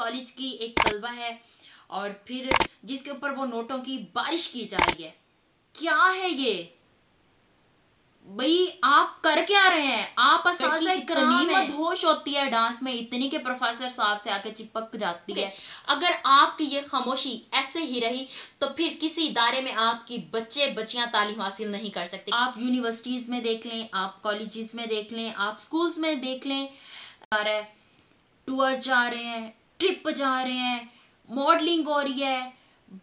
College की एक तलबा है और फिर जिसके ऊपर वो नोटों की बारिश की जा रही है। क्या है ये भाई, आप कर क्या रहे हैं? आप असाज़ा इतनी मदहोश होती है डांस में, इतनी के प्रोफेसर साहब से आके चिपक जाती है। अगर आपकी ये खामोशी ऐसे ही रही तो फिर किसी इदारे में आपकी बच्चे बच्चियां तालीम हासिल नहीं कर सकते। आप यूनिवर्सिटीज़ में देख लें, आप कॉलेजेस में देख लें, आप स्कूल्स में देख लें, टूर जा रहे हैं, ट्रिप जा रहे हैं, मॉडलिंग हो रही है,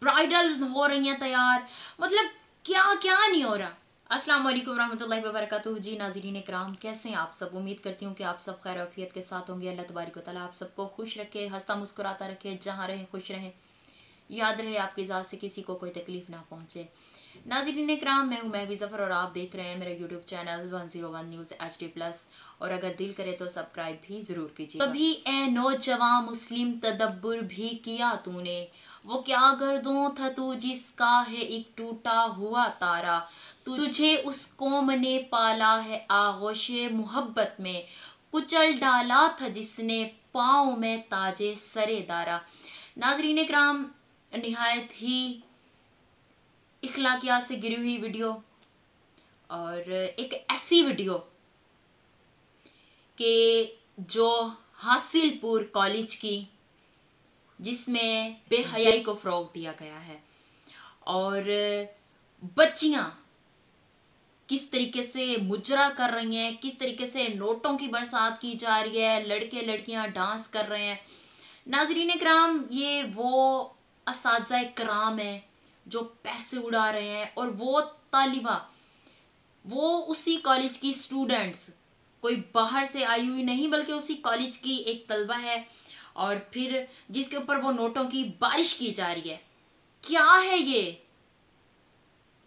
ब्राइडल हो रही हैं तैयार, मतलब क्या क्या नहीं हो रहा। अस्सलाम वालेकुम रहमतुल्लाहि व बरकातुहू। जी नाज़रीन इकराम, कैसे हैं आप सब? उम्मीद करती हूँ कि आप सब खैर आफियत के साथ होंगे। अल्लाह तबारक व तआला आप सबको खुश रखे, हंसता मुस्कुराता रखे, जहाँ रहे खुश रहें। याद रहे आपकी ज़ात से किसी को कोई तकलीफ ना पहुँचे। नाज़रीन इकराम, मैं हूँ महवी ज़फ़र और आप देख रहे हैं मेरा यूट्यूब चैनल 101 न्यूज़ HD+। और अगर दिल करे तो सब्सक्राइब भी ज़रूर कीजिए। कभी ए नौजवान मुस्लिम तदब्बुर भी किया तूने, वो क्या गर्दों था तू जिसका है एक टूटा हुआ तारा, तुझे उस कौम ने पाला है आगोशे मोहब्बत में, कुचल डाला था जिसने पाँव में ताजे सरे दारा। नाज़रीन इकराम, निहायत ही इखलाकियात से गिरी हुई वीडियो, और एक ऐसी वीडियो कि जो हासिलपुर कॉलेज की, जिसमें बेहयाई को फ़रोग़ दिया गया है और बच्चियां किस तरीके से मुजरा कर रही हैं, किस तरीके से नोटों की बरसात की जा रही है, लड़के लड़कियां डांस कर रहे हैं। नाज़रीन इकराम, ये वो असातिज़ा इकराम है जो पैसे उड़ा रहे हैं, और वो तालिबा, वो उसी कॉलेज की स्टूडेंट्स, कोई बाहर से आई हुई नहीं बल्कि उसी कॉलेज की एक तलबा है, और फिर जिसके ऊपर वो नोटों की बारिश की जा रही है। क्या है ये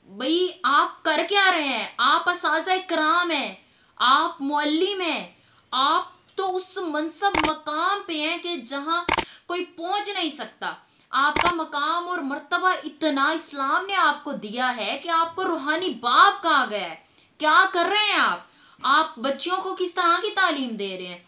भाई, आप कर क्या रहे हैं? आप असाज़ा इकराम हैं, आप मुअल्लिम हैं, आप तो उस मनसब मकाम पे हैं कि जहां कोई पहुंच नहीं सकता। आपका मकाम और मर्तबा इतना इस्लाम ने आपको दिया है कि आपको रूहानी बाप कहा गया है। क्या कर रहे हैं आप बच्चियों को किस तरह की तालीम दे रहे हैं?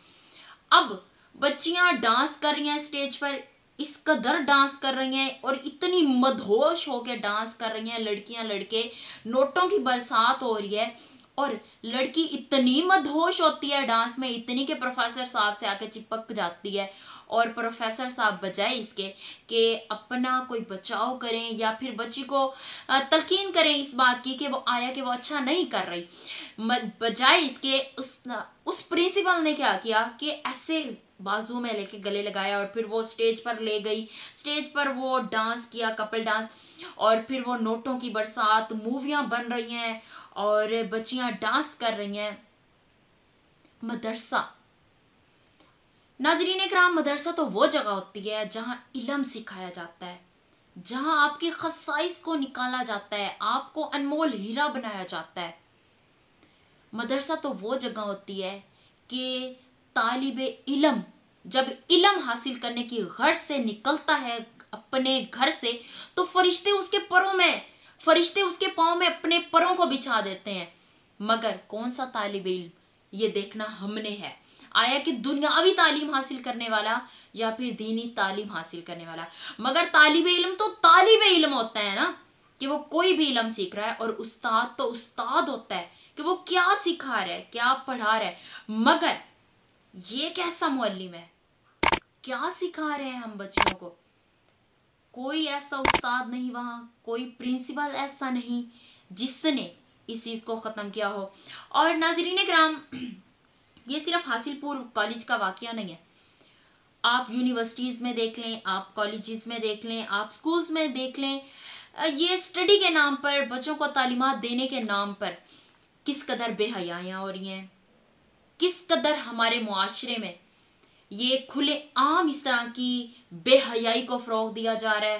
अब बच्चियां डांस कर रही हैं स्टेज पर, इस कदर डांस कर रही हैं और इतनी मदहोश होकर डांस कर रही हैं, लड़कियां लड़के, नोटों की बरसात हो रही है, और लड़की इतनी मदहोश होती है डांस में, इतनी के प्रोफेसर साहब से आके चिपक जाती है, और प्रोफेसर साहब बजाय इसके कि अपना कोई बचाव करें या फिर बच्ची को तलकीन करें इस बात की कि वो आया कि वो अच्छा नहीं कर रही, बजाय इसके उस प्रिंसिपल ने क्या किया कि ऐसे बाजू में लेके गले लगाया और फिर वो स्टेज पर ले गई। स्टेज पर वो डांस किया, कपल डांस, और फिर वो नोटों की बरसात, मूवियाँ बन रही हैं और बच्चियाँ डांस कर रही हैं। मदरसा, नाज़रीन इकराम, मदरसा तो वो जगह होती है जहाँ इल्म सिखाया जाता है, जहाँ आपकी खसाइस को निकाला जाता है, आपको अनमोल हीरा बनाया जाता है। मदरसा तो वो जगह होती है कि तालिबे इल्म जब इल्म हासिल करने की गर्ज से निकलता है अपने घर से, तो फरिश्ते उसके पाँव में अपने परों को बिछा देते हैं। मगर कौन सा तालिबे इल्म, ये देखना हमने है, आया कि दुनियावी तालीम हासिल करने वाला या फिर दीनी तालीम हासिल करने वाला। मगर तालिबे इल्म तो तालिबे इल्म होता है ना, कि वो कोई भी इल्म सीख रहा है, और उस्ताद तो उस्ताद होता है कि वो क्या सिखा रहा है, क्या पढ़ा रहा है। मगर ये कैसा मुअल्लिम है, क्या सिखा रहे हैं हम बच्चों को? कोई ऐसा उस्ताद नहीं वहाँ, कोई प्रिंसिपल ऐसा नहीं जिसने इस चीज़ को ख़त्म किया हो। और नाज़रीन इकराम, ये सिर्फ हासिलपुर कॉलेज का वाक़या नहीं है। आप यूनिवर्सिटीज़ में देख लें, आप कॉलेजेस में देख लें, आप स्कूल्स में देख लें, ये स्टडी के नाम पर, बच्चों को तालीमात देने के नाम पर किस कदर बेहयाइयाँ हो रही हैं, किस कदर हमारे मुआशरे में ये खुले आम इस तरह की बेहयाई को फ़रोग़ दिया जा रहा है।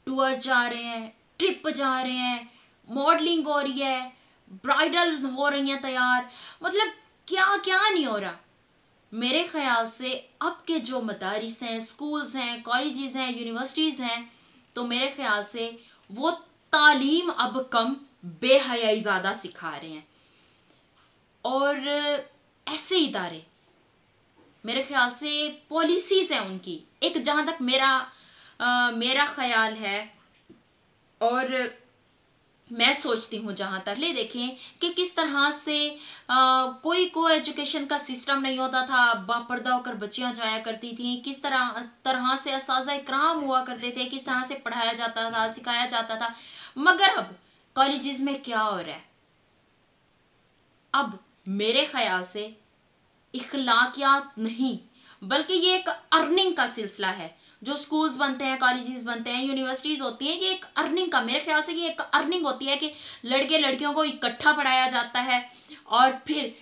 टूर जा रहे हैं, ट्रिप जा रहे हैं, मॉडलिंग हो रही है, ब्राइडल हो रही हैं तैयार, मतलब क्या क्या नहीं हो रहा। मेरे ख्याल से अब के जो मदारिस हैं, स्कूल्स हैं, कॉलेजेस हैं, यूनिवर्सिटीज़ हैं, तो मेरे ख्याल से वो तालीम अब कम, बेहयाई ज़्यादा सिखा रहे हैं। और ऐसे इदारे मेरे ख्याल से पॉलिसीज़ हैं उनकी, एक जहाँ तक मेरा ख्याल है, और मैं सोचती हूँ जहाँ तक ले देखें कि किस तरह से कोई को एजुकेशन का सिस्टम नहीं होता था, बापर्दा होकर बच्चियाँ जाया करती थीं, किस तरह तरह से असाज़ा इकराम हुआ करते थे, किस तरह से पढ़ाया जाता था, सिखाया जाता था। मगर अब कॉलेजेस में क्या हो रहा है, अब मेरे ख्याल से इखलाकियात नहीं, बल्कि ये एक अर्निंग का सिलसिला है। जो स्कूल्स बनते हैं, कॉलेजेस बनते हैं, यूनिवर्सिटीज़ होती हैं, ये एक अर्निंग का, मेरे ख्याल से ये एक अर्निंग होती है कि लड़के लड़कियों को इकट्ठा पढ़ाया जाता है और फिर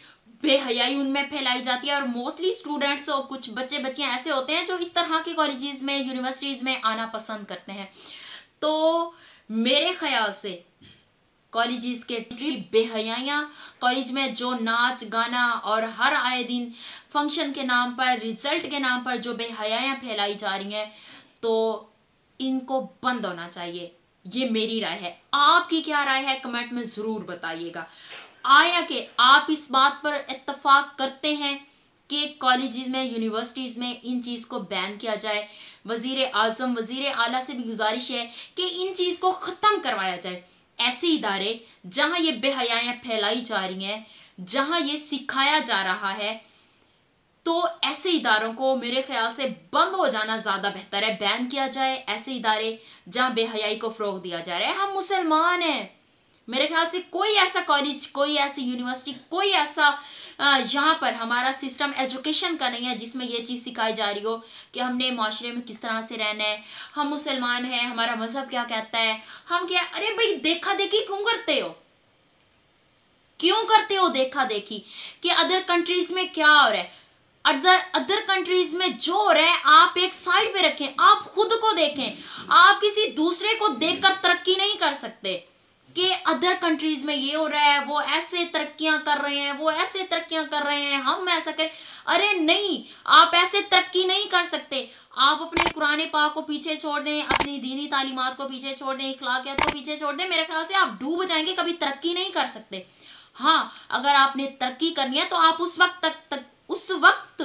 बेहयाई उनमें फैलाई जाती है। और मोस्टली स्टूडेंट्स और कुछ बच्चे बच्चियां ऐसे होते हैं जो इस तरह के कॉलेजेस में, यूनिवर्सिटीज़ में आना पसंद करते हैं। तो मेरे ख्याल से कॉलेजेस के बेहयाइयाँ, कॉलेज में जो नाच गाना और हर आए दिन फंक्शन के नाम पर, रिजल्ट के नाम पर जो बेहयाइयाँ फैलाई जा रही हैं, तो इनको बंद होना चाहिए। ये मेरी राय है। आपकी क्या राय है कमेंट में ज़रूर बताइएगा। आया कि आप इस बात पर इत्तेफाक करते हैं कि कॉलेजेस में, यूनिवर्सिटीज़ में इन चीज़ को बैन किया जाए। वज़ीर आज़म, वज़ीर आला से भी गुजारिश है कि इन चीज़ को ख़त्म करवाया जाए। ऐसे इदारे जहाँ ये बेहयाइयाँ फैलाई जा रही हैं, जहाँ ये सिखाया जा रहा है, तो ऐसे इदारों को मेरे ख्याल से बंद हो जाना ज़्यादा बेहतर है, बैन किया जाए ऐसे इदारे जहाँ बेहयाई को फ़रोग़ दिया जा रहा है। हम मुसलमान हैं, मेरे ख्याल से कोई ऐसा कॉलेज, कोई ऐसी यूनिवर्सिटी, कोई ऐसा यहाँ पर हमारा सिस्टम एजुकेशन का नहीं है जिसमें ये चीज़ सिखाई जा रही हो कि हमने माशरे में किस तरह से रहना है, हम मुसलमान हैं, हमारा मज़हब क्या कहता है, हम क्या। अरे भाई, देखा देखी क्यों करते हो, क्यों करते हो देखा देखी कि अदर कंट्रीज़ में क्या हो रहा है। अदर कंट्रीज़ में जो हो रहा है आप एक साइड पे रखें, आप खुद को देखें। आप किसी दूसरे को देखकर तरक्की नहीं कर सकते कि अदर कंट्रीज़ में ये हो रहा है, वो ऐसे तरक्कियां कर रहे हैं, वो ऐसे तरक्कियां कर रहे हैं, हम ऐसा करें। अरे नहीं, आप ऐसे तरक्की नहीं कर सकते। आप अपने कुरान पाक को पीछे छोड़ दें, अपनी दीनी तालीमात को पीछे छोड़ दें, इखलाकियात को पीछे छोड़ दें, मेरे ख्याल से आप डूब जाएंगे, कभी तरक्की नहीं कर सकते। हाँ, अगर आपने तरक्की करनी है तो आप उस वक्त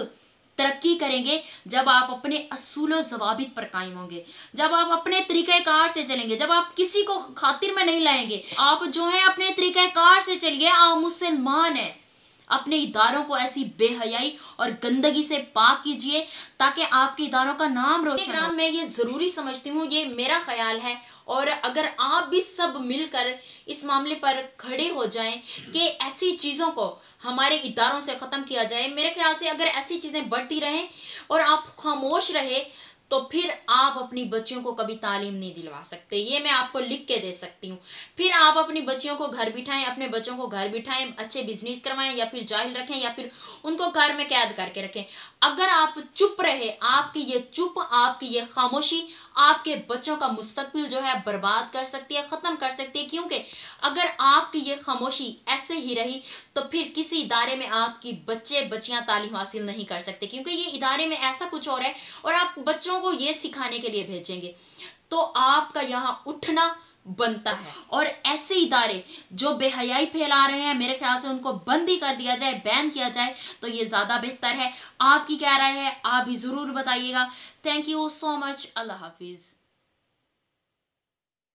तरक्की करेंगे जब आप अपने असूल ज़वाबित पर कायम होंगे, जब आप अपने तरीक़ेकार से चलेंगे, जब आप किसी को खातिर में नहीं लाएंगे। आप जो है अपने तरीक़ेकार से चलिए, आप मुसलमान हैं। अपने इदारों को ऐसी बेहयाई और गंदगी से पाक कीजिए ताकि आपके इदारों का नाम रोशन हो। मैं ये ज़रूरी समझती हूँ, ये मेरा ख्याल है। और अगर आप भी सब मिलकर इस मामले पर खड़े हो जाएं कि ऐसी चीज़ों को हमारे इदारों से ख़त्म किया जाए, मेरे ख्याल से अगर ऐसी चीज़ें बढ़ती रहें और आप खामोश रहे तो फिर आप अपनी बच्चियों को कभी तालीम नहीं दिलवा सकते। ये मैं आपको लिख के दे सकती हूँ। फिर आप अपनी बच्चियों को घर बिठाएं, अपने बच्चों को घर बिठाएं, अच्छे बिजनेस करवाएं, या फिर जाहिल रखें, या फिर उनको घर में कैद करके रखें। अगर आप चुप रहे, आपकी ये चुप, आपकी ये खामोशी आपके बच्चों का मुस्तकबिल जो है बर्बाद कर सकती है, ख़त्म कर सकती है। क्योंकि अगर आपकी ये खामोशी ऐसे ही रही तो फिर किसी इदारे में आपकी बच्चे बच्चियां तालीम हासिल नहीं कर सकते, क्योंकि ये इदारे में ऐसा कुछ हो रहा है और आप बच्चों को ये सिखाने के लिए भेजेंगे, तो आपका यहाँ उठना बनता है। और ऐसे इदारे जो बेहयाई फैला रहे हैं, मेरे ख्याल से उनको बंद ही कर दिया जाए, बैन किया जाए, तो ये ज़्यादा बेहतर है। आपकी क्या राय है, आप भी ज़रूर बताइएगा। Thank you so much. Allah हाफिज़।